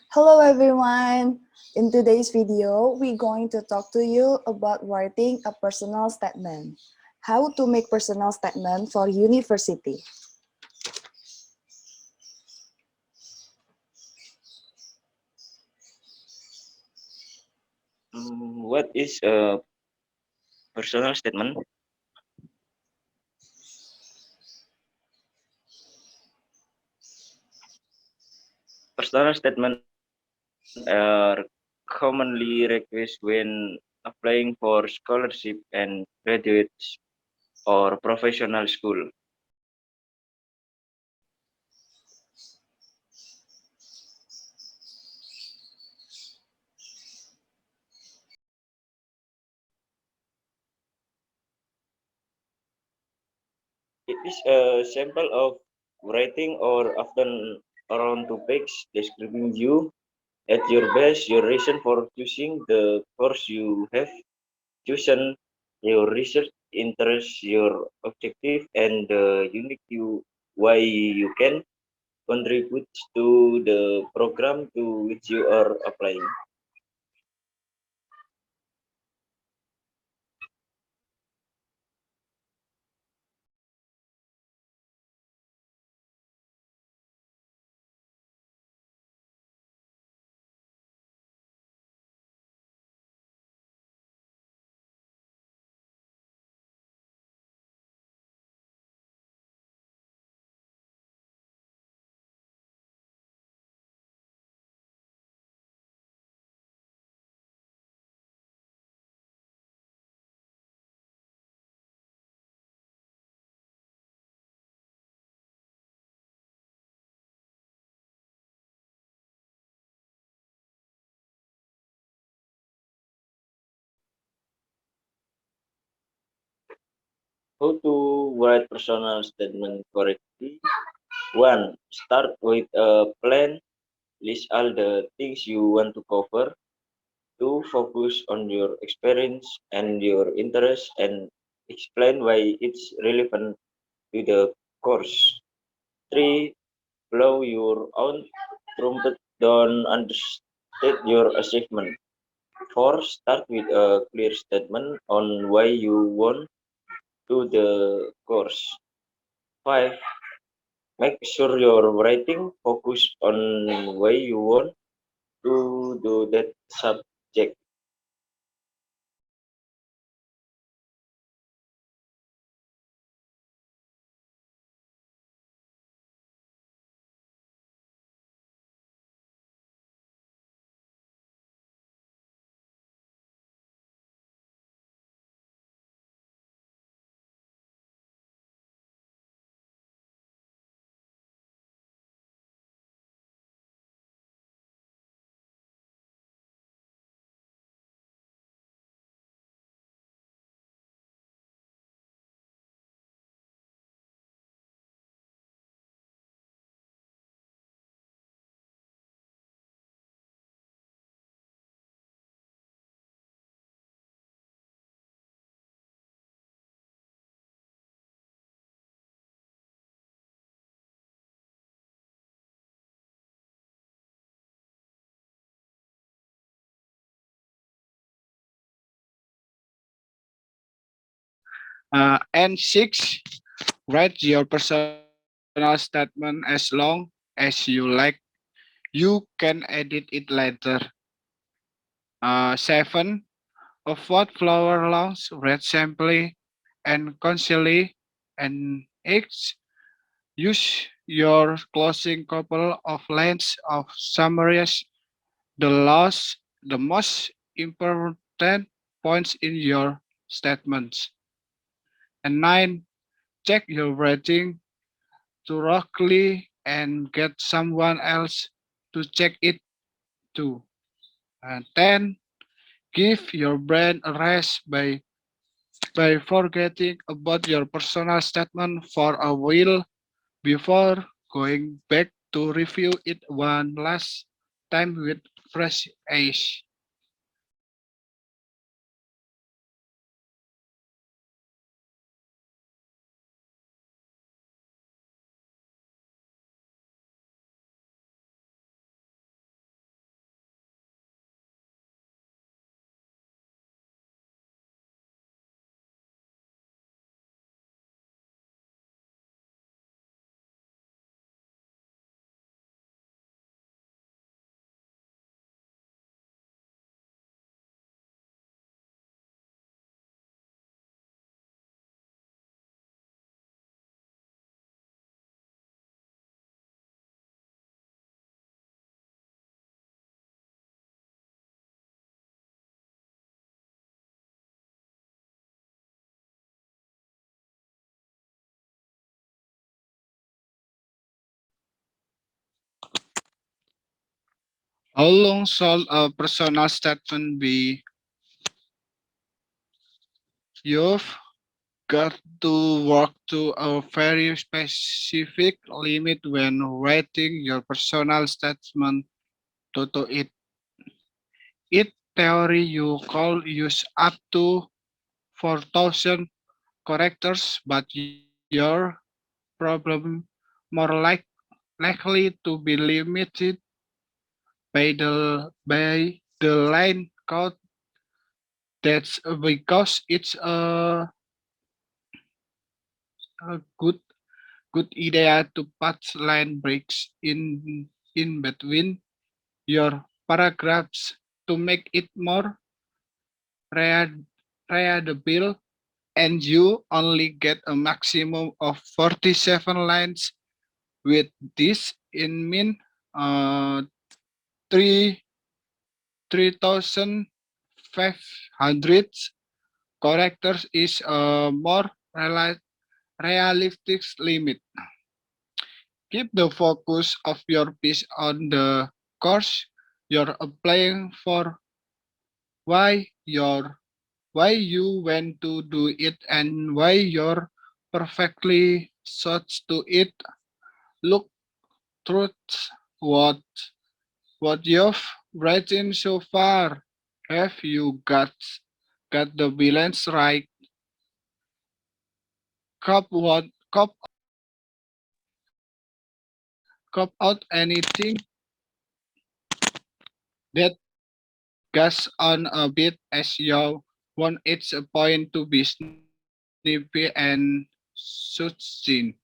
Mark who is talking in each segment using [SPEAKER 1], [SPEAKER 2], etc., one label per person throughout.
[SPEAKER 1] Hello everyone! In today's video, we're going to talk to you about writing a personal statement. How to make personal statement for university.
[SPEAKER 2] What is a personal statement? Personal statement are commonly requested when applying for scholarship and graduates or professional school. It is a sample of writing or often around two pages describing you at your best, your reason for choosing the course you have chosen, your research interests, your objective, and the unique you why you can contribute to the program to which you are applying. How to write personal statement correctly? One, start with a plan. List all the things you want to cover. Two, focus on your experience and your interests and explain why it's relevant to the course. Three, blow your own trumpet. Don't understate your achievement. Four, start with a clear statement on why you want to the course. Five, make sure your writing focus on why you want to do that subject.
[SPEAKER 3] And six, write your personal statement as long as you like. You can edit it later. Seven, avoid flower longs, read simply and concisely. And eight, use your closing couple of lines of summaries the most important points in your statements. And nine, check your writing thoroughly and get someone else to check it too. And 10. Give your brain a rest by forgetting about your personal statement for a while before going back to review it one last time with fresh eyes. How long should a personal statement be? You've got to work to a very specific limit when writing your personal statement to it. It theory you call use up to 4,000 characters, but your problem more likely to be limited by the line count. That's because it's a good idea to put line breaks in between your paragraphs to make it more read, readable, and you only get a maximum of 47 lines. With this in mind, uh, 3 3,500 characters is a more realistic limit. Keep the focus of your piece on the course you're applying for, why your why you went to do it, and why you're perfectly such to it. Look through what what you've written so far. Have you got the balance right? Cop cop out anything that gas on a bit, as you want its point to be snippy and succinct.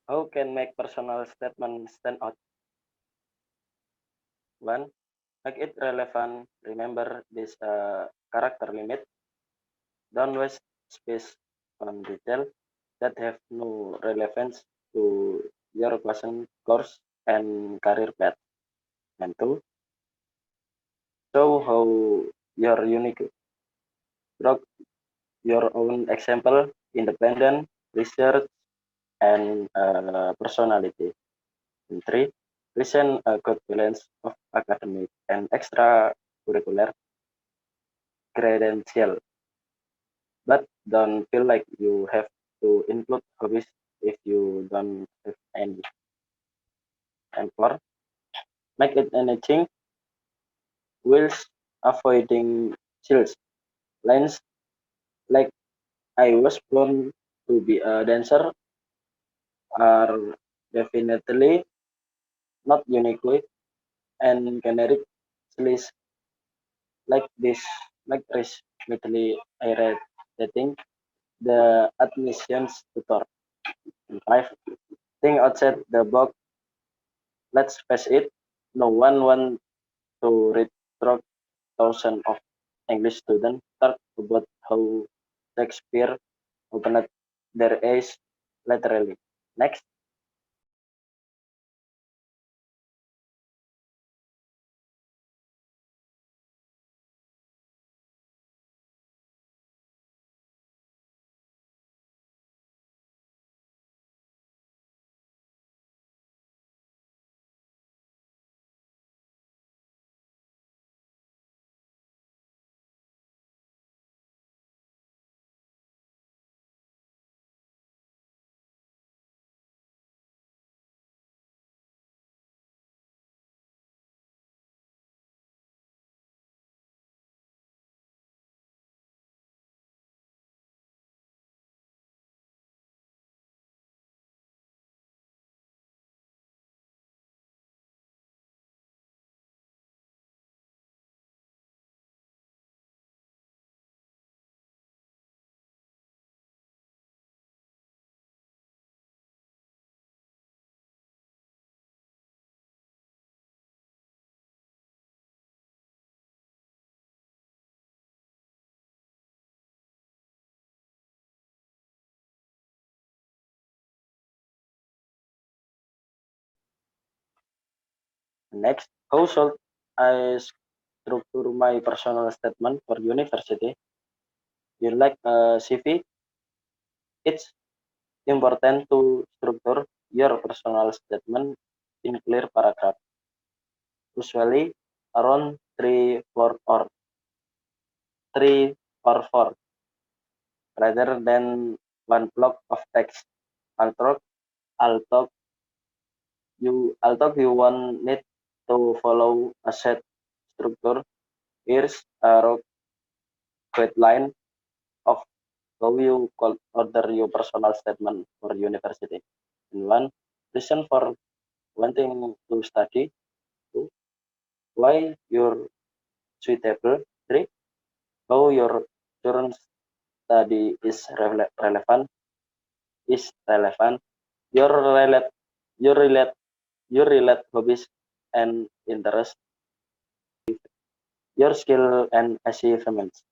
[SPEAKER 2] How can make personal statement stand out? One, make it relevant. Remember this character limit. Don't waste space on detail that have no relevance to your passion, course, and career path. And two, show how you're unique. Draw your own example, independent, research, and personality. And three, present a good balance of academic and extracurricular credential, but don't feel like you have to include hobbies if you don't have any. And four, make it engaging whilst avoiding chills. Lines like "I was born to be a dancer" are definitely not unique and generic slice like this like recently I read dating the admissions tutor. And five, think outside the box. Let's face it, no one wants to read through thousands of English students talk about how Shakespeare opened their eyes literally. Next, how should I structure my personal statement for university? You like a CV? It's important to structure your personal statement in clear paragraph, usually around 3 or 4, rather than one block of text. Although, although although you won't need to follow a set structure, here's a rough guideline of how you order your personal statement for university. In one, reason for wanting to study. Two, why you're suitable. Three, how your current study is relevant. Your relate your relate your relate hobbies and interests, your skill and achievements.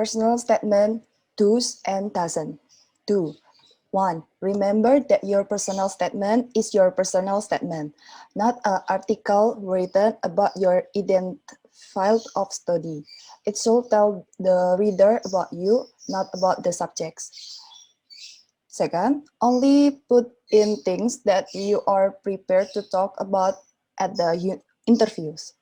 [SPEAKER 1] Personal statement, do's and doesn't. Do. 1. Remember that your personal statement is your personal statement, not an article written about your ident field of study. It should tell the reader about you, not about the subjects. Second, only put in things that you are prepared to talk about at the interviews.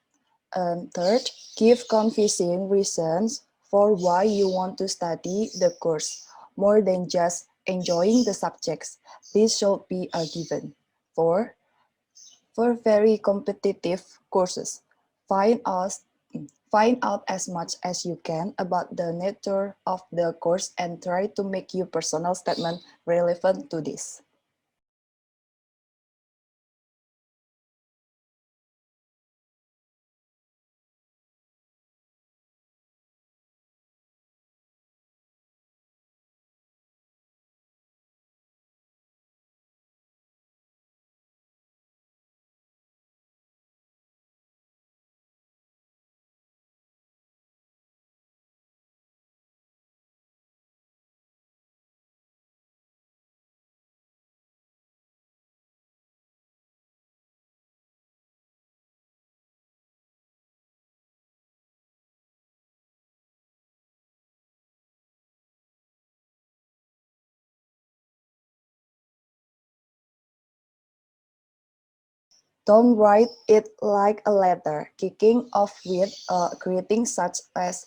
[SPEAKER 1] And third, give convincing reasons for why you want to study the course, more than just enjoying the subjects. This should be a given. Four, for very competitive courses, find out, find out as much as you can about the nature of the course and try to make your personal statement relevant to this. Don't write it like a letter, kicking off with a greeting such as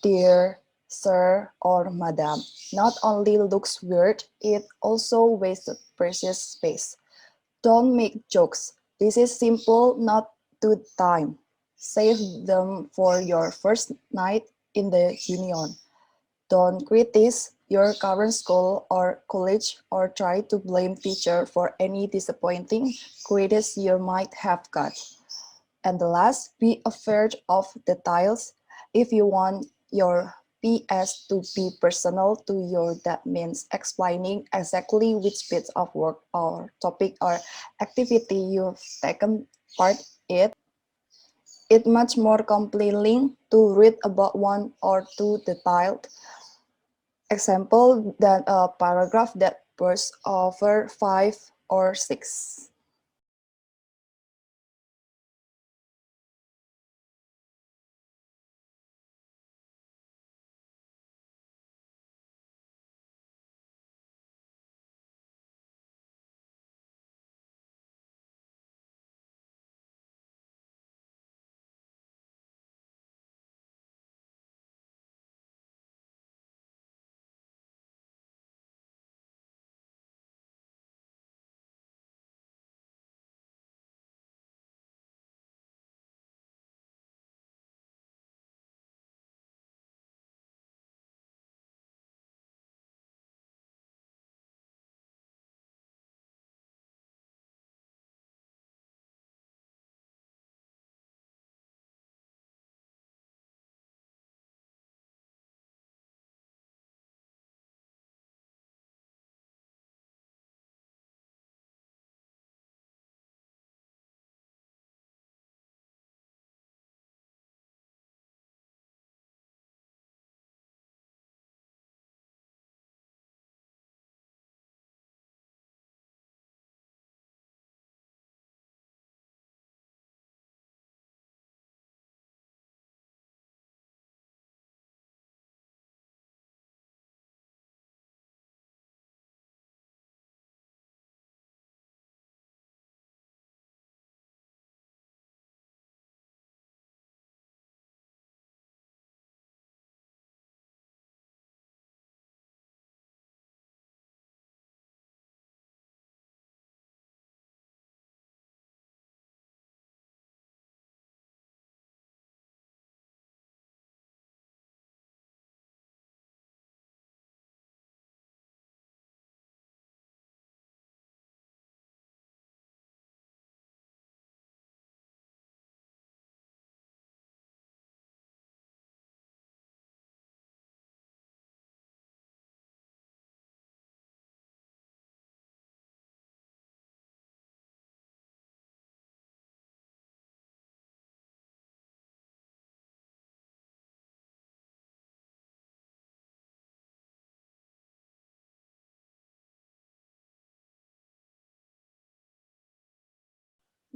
[SPEAKER 1] dear, sir, or madam. Not only looks weird, it also wastes precious space. Don't make jokes. This is simple, not too time. Save them for your first night in the union. Don't criticize your current school or college or try to blame teacher for any disappointing grades you might have got. And the last, be afraid of details. If you want your PS to be personal to you, that means explaining exactly which bits of work or topic or activity you've taken part in. It's much more compelling to read about one or two detailed example than a paragraph that bursts over 5 or 6.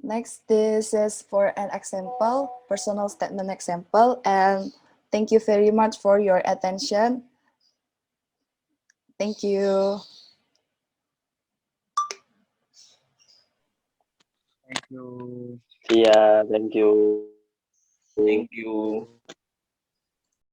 [SPEAKER 1] Next, this is for an example, personal statement example, and thank you very much for your attention. Thank you.
[SPEAKER 3] Thank you.
[SPEAKER 4] Yeah, thank you.
[SPEAKER 2] Thank you.